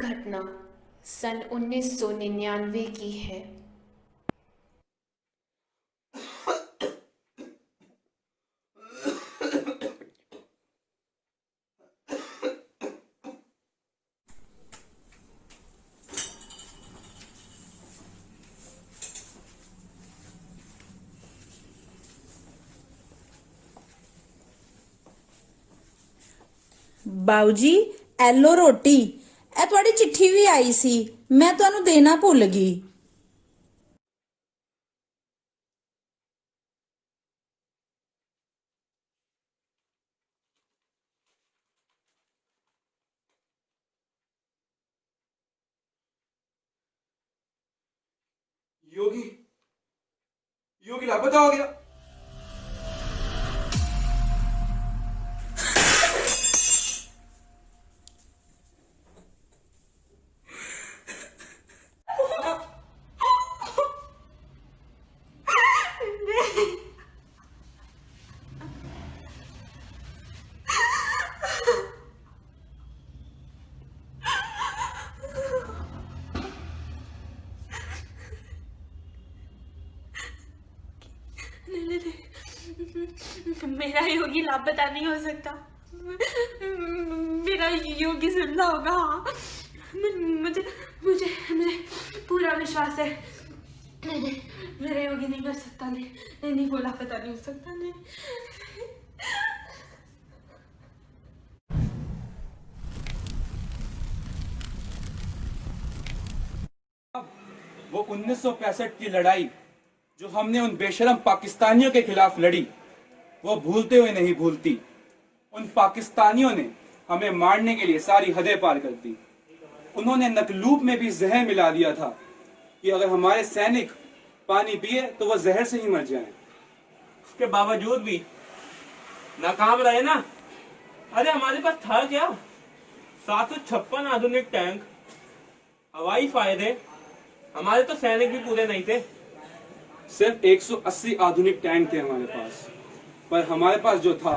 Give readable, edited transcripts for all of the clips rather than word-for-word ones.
घटना सन 1999 की है। बाऊजी एलो रोटी ए थोड़ी चिट्ठी भी आई सी, मैं ਤੁਹਾਨੂੰ देना भुल गई। योगी योगी लापता हो गया। मेरा योगी लापता नहीं हो सकता। मेरा योगी जिंदा होगा। हाँ, मुझे मुझे मुझे पूरा विश्वास है। नहीं, मेरा योगी नहीं कर सकता। नहीं नहीं नहीं, वो लापता नहीं हो सकता। नहीं। वो 1965 की लड़ाई जो हमने उन बेशरम पाकिस्तानियों के खिलाफ लड़ी, वो भूलते हुए नहीं भूलती। उन पाकिस्तानियों ने हमें मारने के लिए सारी हदें पार कर दी। उन्होंने नकलूब में भी जहर मिला दिया था कि अगर हमारे सैनिक पानी पिए तो वो जहर से ही मर जाएं। उसके बावजूद भी नाकाम रहे ना। अरे हमारे पास था क्या? 756 आधुनिक टैंक, हवाई फायदे। हमारे तो सैनिक भी पूरे नहीं थे। सिर्फ 180 आधुनिक टैंक थे हमारे पास, पर हमारे पास जो था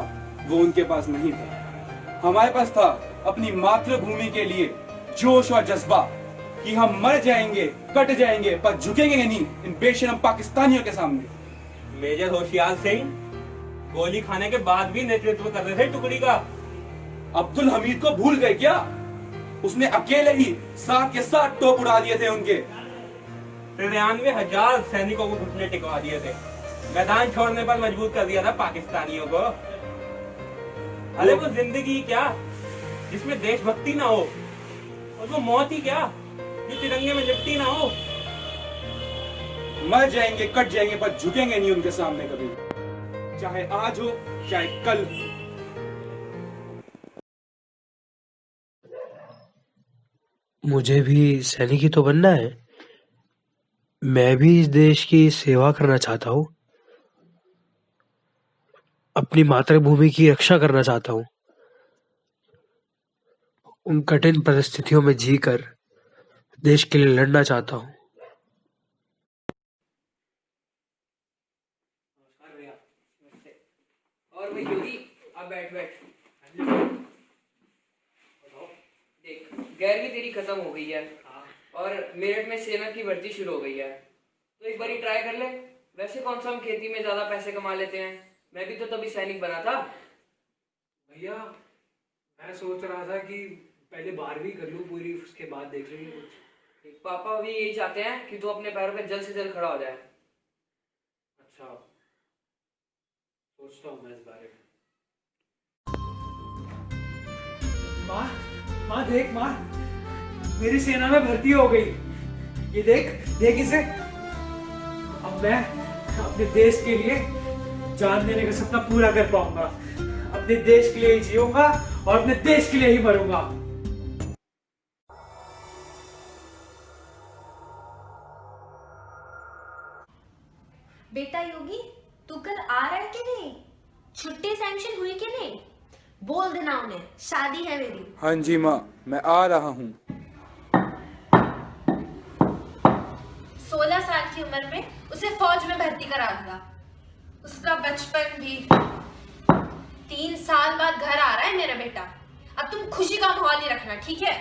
वो उनके पास नहीं था। हमारे पास था अपनी मातृभूमि के लिए जोश और जज्बा कि हम मर जाएंगे, कट जाएंगे, पर झुकेंगे नहीं इन बेशरम पाकिस्तानियों के सामने। मेजर होशियार सिंह गोली खाने के बाद भी नेतृत्व कर रहे थे टुकड़ी का। अब्दुल हमीद को भूल गए क्या? उसने अकेले ही 7 के 7 टोप उड़ा दिए थे उनके। 93,000 सैनिकों को घुटने टिकवा दिए थे। मैदान छोड़ने पर मजबूर कर दिया था पाकिस्तानियों को। अरे वो जिंदगी क्या जिसमें देशभक्ति ना हो, और वो मौत ही क्या जो तिरंगे में लिपटी ना हो। मर जाएंगे, कट जाएंगे, पर झुकेंगे नहीं उनके सामने कभी, चाहे आज हो चाहे कल। मुझे भी सैनिक ही तो बनना है। मैं भी इस देश की सेवा करना चाहता हूँ, अपनी मातृभूमि की रक्षा करना चाहता हूँ। उन कठिन परिस्थितियों में जीकर देश के लिए लड़ना चाहता हूँ। और भाई योगी, अब बैठ बैठ। देख, 11वीं तेरी खत्म हो गई है और मेरठ में सेना की भर्ती शुरू हो गई है, तो एक बारी ट्राई कर ले। वैसे कौन सा हम खेती में ज्यादा पैसे कमा लेते हैं, मैं भी तो तभी सैनिक बना था। भैया मैं सोच रहा था कि पहले 12वीं कर लूँ पूरी, उसके बाद देख लेंगे कुछ। पापा भी यही चाहते हैं कि तू अपने पैरों पे जल्द से जल्द खड़ा हो जाए। अच्छा, सोचता हूँ मैं इस बारे में। माँ, माँ देख माँ, मेरी सेना में भर्ती हो गई। ये देख देख इसे। अब मैं अपने देश के लिए जान देने का सपना पूरा कर पाऊंगा। अपने देश के लिए ही जीऊंगा और अपने देश के लिए ही मरूंगा। बेटा योगी, तू कल आ रहा है कि नहीं? छुट्टी सैंक्शन हुई कि नहीं? बोल देना उन्हें, शादी है मेरी। हाँ जी माँ, मैं आ रहा हूँ। 16 साल की उम्र में उसे फौज में भर्ती करा दिया। उसका बचपन भी। 3 साल बाद घर आ रहा है मेरा बेटा। अब तुम खुशी का माहौल ही रखना, ठीक है?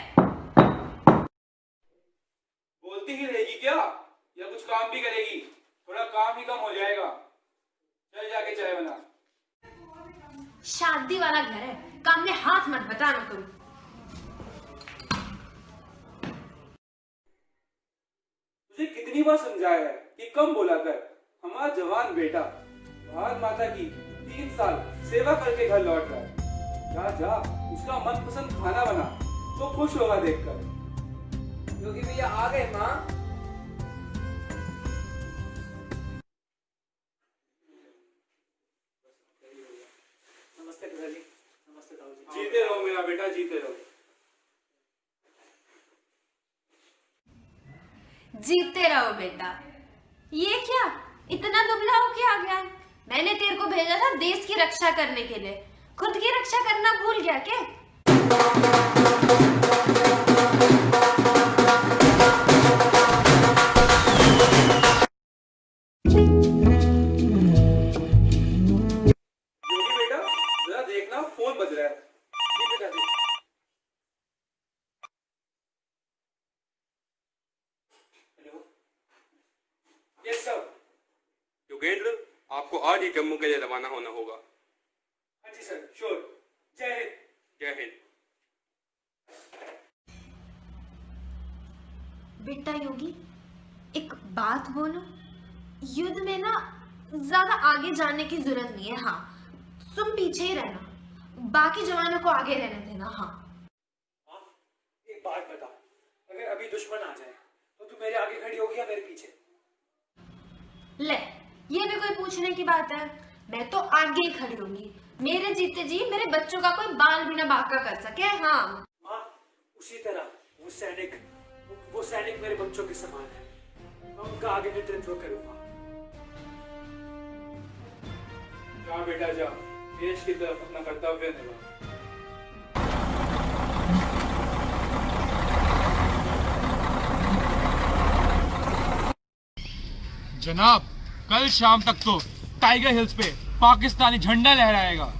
सोती ही रहेगी क्या, या कुछ काम भी करेगी? थोड़ा काम ही कम हो जाएगा। चल जाके चाय बना। शादी वाला घर है, काम में हाथ मत बटाना तुम। तुझे कितनी बार समझाया है कि कम बोला कर। हमारा जवान बेटा भारत माता की 3 साल सेवा करके घर लौट रहा है। जा जा, उसका मनपसंद खाना बना, तो खुश होगा देखकर। योगी भैया आ गए माँ। नमस्ते पिताजी। नमस्ते ताऊ जी। जीते रहो मेरा बेटा, जीते रहो। जीते रहो बेटा। ये क्या, इतना दुबला होके आ गया है? मैंने तेरे को भेजा था देश की रक्षा करने के लिए, खुद की रक्षा करना भूल गया क्या? योगी बेटा जरा देखना, फोन बज रहा है। जी पिताजी। हेलो। Yes sir. योगेंद्र, आपको आज ही जम्मू के लिए रवाना होना होगा। हाँ जी सर, श्योर। जय हिंद। जय हिंद। बेटा योगी, एक बात बोलो, युद्ध में ना ज्यादा आगे जाने की जरूरत नहीं है। हाँ, तुम पीछे ही रहना, बाकी जवानों को आगे रहने देना। हाँ, एक बात बता, अगर अभी दुश्मन आ जाए तो तू मेरे आगे खड़ी होगी या मेरे पीछे? ले, ये भी कोई पूछने की बात है? मैं तो आगे ही खड़ी होंगी। मेरे जीते जी मेरे बच्चों का कोई बाल भी ना बांका कर सके। हाँ माँ, उसी तरह वो सैनिक मेरे बच्चों के समान है। मैं उनका आगे नेतृत्व करूंगा। जा बेटा जा, देश की तरफ अपना कर्तव्य निभा। जनाब, कल शाम तक तो टाइगर हिल्स पे पाकिस्तानी झंडा लहराएगा।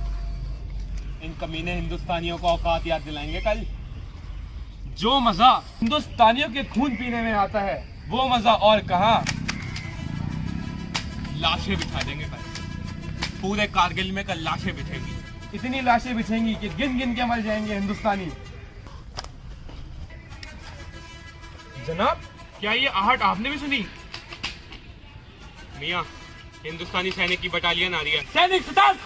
इन कमीने हिंदुस्तानियों को औकात याद दिलाएंगे कल। जो मजा हिंदुस्तानियों के खून पीने में आता है, वो मजा और कहाँ। लाशें बिछा देंगे कल, पूरे कारगिल में कल लाशें बिछेंगी। इतनी लाशें बिछेंगी कि गिन गिन के मर जाएंगे हिंदुस्तानी। जनाब, क्या ये आहट आपने भी सुनी? मियाँ, हिंदुस्तानी सैनिक की बटालियन आ रही है। सैनिक सताल!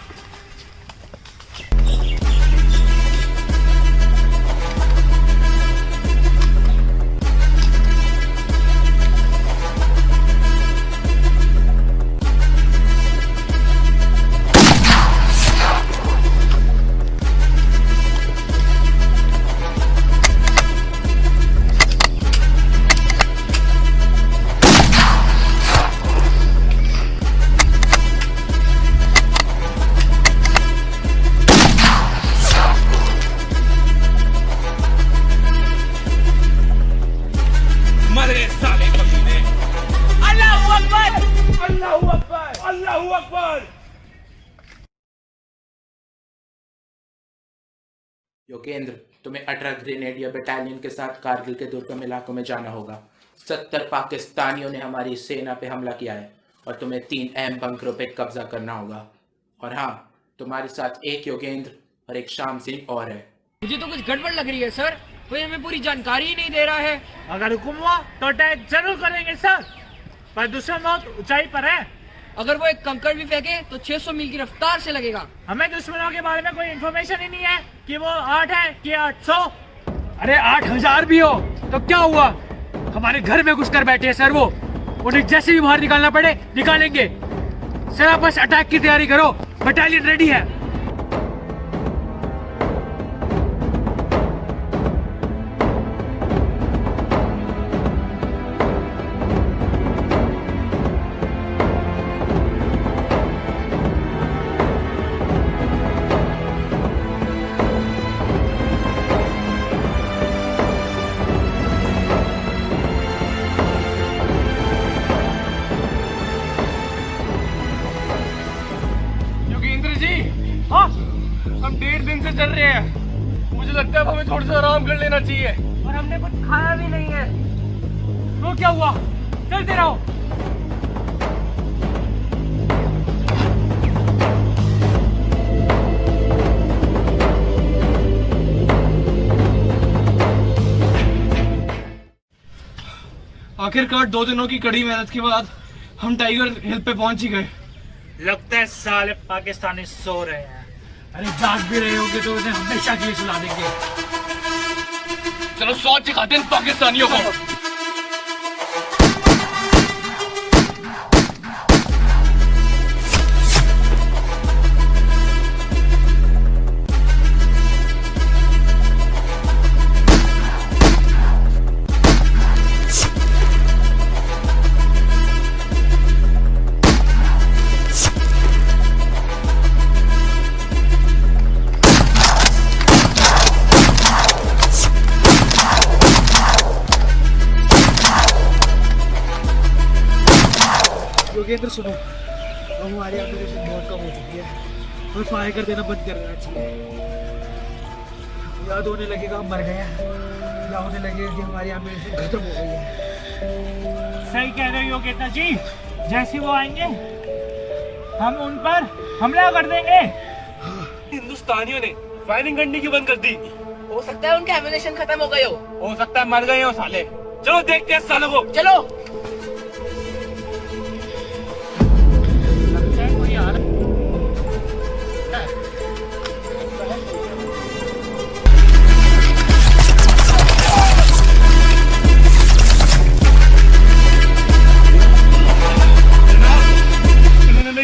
योगेंद्र, तुम्हें 18 ग्रेनेडियर बटालियन के साथ कारगिल के दुर्गम इलाकों में जाना होगा। 70 पाकिस्तानियों ने हमारी सेना पे हमला किया है और तुम्हें 3 अहम बंकरों पे कब्जा करना होगा। और हाँ, तुम्हारे साथ एक योगेंद्र और एक श्याम सिंह और है। मुझे तो कुछ गड़बड़ लग रही है सर, कोई हमें पूरी जानकारी ही नहीं दे रहा है। अगर हुक्म हुआ तो अटैक जरूर करेंगे सर, पर दुश्मन बहुत ऊंचाई पर है। अगर वो एक कंकड़ भी फेंके तो 600 मील की रफ्तार से लगेगा। हमें दुश्मनों के बारे में कोई इन्फॉर्मेशन ही नहीं है कि वो 8 है कि 800। अरे 8000 भी हो तो क्या हुआ, हमारे घर में घुसकर बैठे हैं सर। वो उन्हें जैसे भी बाहर निकालना पड़े निकालेंगे सर। आप बस अटैक की तैयारी करो, बटालियन रेडी है। हम 1.5 दिन से चल रहे हैं, मुझे लगता है अब हमें थोड़ा सा आराम कर लेना चाहिए। और हमने कुछ खाया भी नहीं है। वो क्या हुआ? चलते रहो। आखिरकार 2 दिनों की कड़ी मेहनत के बाद हम टाइगर हिल पे पहुंच ही गए। लगता है साले पाकिस्तानी सो रहे हैं। अरे जाग भी रहे होगे तो उन्हें हमेशा के लिए सुला देंगे। चलो सौच सिखाते हैं पाकिस्तानियों को। योगेंद्र सुनो, अब हमारी एम्यूनिशन बहुत कम हो चुकी है और फायर कर देना बंद कर देना चाहिए। याद होने लगेगा हम मर गए हैं या होने लगेगा कि हमारी एम्यूनिशन खत्म हो गई है। सही कह रहे हो योगेंद्र जी, जैसे वो आएंगे हम उन पर हमला कर देंगे। हिंदुस्तानियों ने फायरिंग करने की बंद कर दी। हो सकता है उनके एम्यूनेशन खत्म हो गए हो सकता है मर गए हो साले। चलो देखते हैं सालों को। चलो।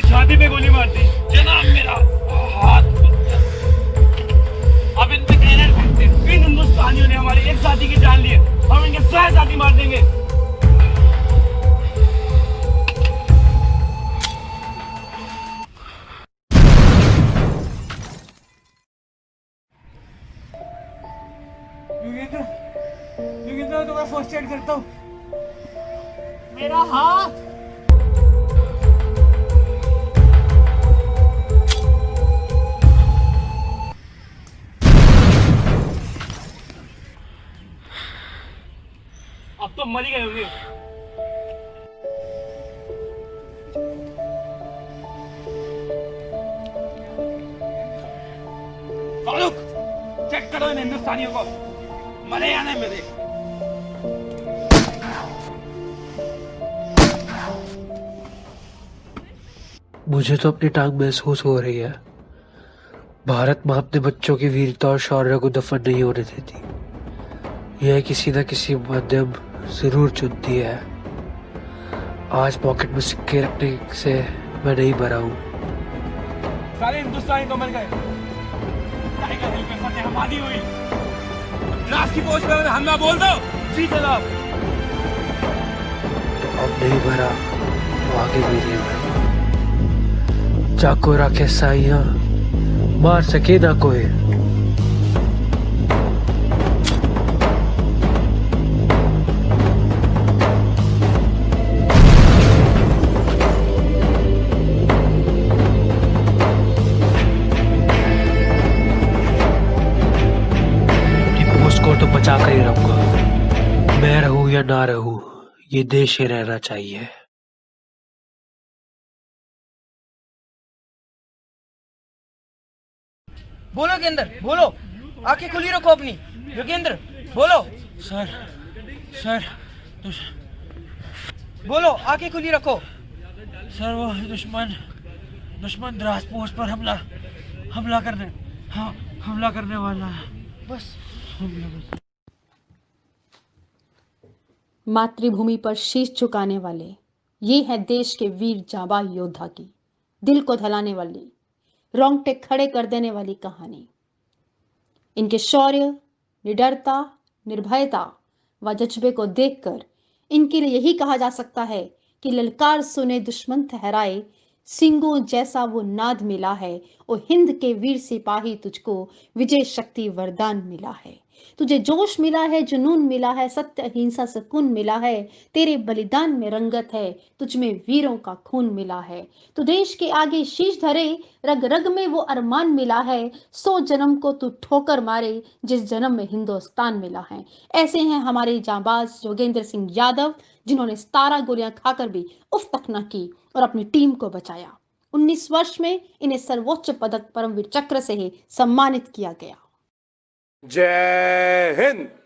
छाती पे गोली मार दी जनाब, मेरा हाथ। अब इन पे ग्रेनेड फेंकते हैं। इन हिंदुस्तानियों ने हमारे एक साथी की जान ली है, हम इनके 100 साथी मार देंगे। योगेंद्र तो मैं फर्स्ट एड करता हूँ। मेरा हाथ। अब तो मर ही गए होंगे। फारूक, चेक करो इन हिंदुस्तानियों को, मरे या नहीं मरे। मुझे तो अपनी टांग महसूस हो रही है। भारत माँ अपने बच्चों की वीरता और शौर्य को दफन नहीं होने देती। यह किसी न किसी माध्यम जरूर चुनती है। आज पॉकेट में सिक्के रखने से मैं नहीं भरा हूँ। सारे हिंदुस्तानी तो मर गए। टाइगर हिल पे फतेह हमारी हुई। द्रास की पोस्ट पे हमला बोल दो। जी जनाब। तो अब नहीं भरा तो आगे भी नहीं भरा। चाको रखे साइया मार सके ना कोई। तो बचा कर ही रहूंगा। मैं रहूं या ना रहूं, ये देश ही रहना चाहिए। बोलो योगेंद्र, बोलो। आंखें खुली रखो अपनी। योगेंद्र बोलो। सर बोलो, आंखें खुली रखो। सर वो दुश्मन द्रास पोस्ट पर हमला करने वाला है। बस मातृभूमि पर शीश झुकाने वाले ये है देश के वीर जांबाज योद्धा की दिल को दहलाने वाली, रोंगटे खड़े कर देने वाली कहानी। इनके शौर्य, निडरता, निर्भयता व जज्बे को देखकर इनके लिए यही कहा जा सकता है कि ललकार सुने दुश्मन ठहराए, सिंगों जैसा वो नाद मिला है, ओ हिंद के वीर सिपाही तुझको विजय शक्ति वरदान मिला है। तुझे जोश मिला है, जुनून मिला है, सत्य अहिंसा सुकून मिला है, तेरे बलिदान में रंगत है, तुझ में वीरों का खून मिला है। तू देश के आगे शीश धरे, रग रग में वो अरमान मिला है, 100 जन्म को तू ठोकर मारे, जिस जन्म में हिंदुस्तान मिला है। ऐसे हैं हमारे जांबाज योगेंद्र सिंह यादव, जिन्होंने 17 गोलियां खाकर भी उफ तक न की और अपनी टीम को बचाया। 19 वर्ष में इन्हें सर्वोच्च पदक परमवीर चक्र से ही सम्मानित किया गया। जय हिंद।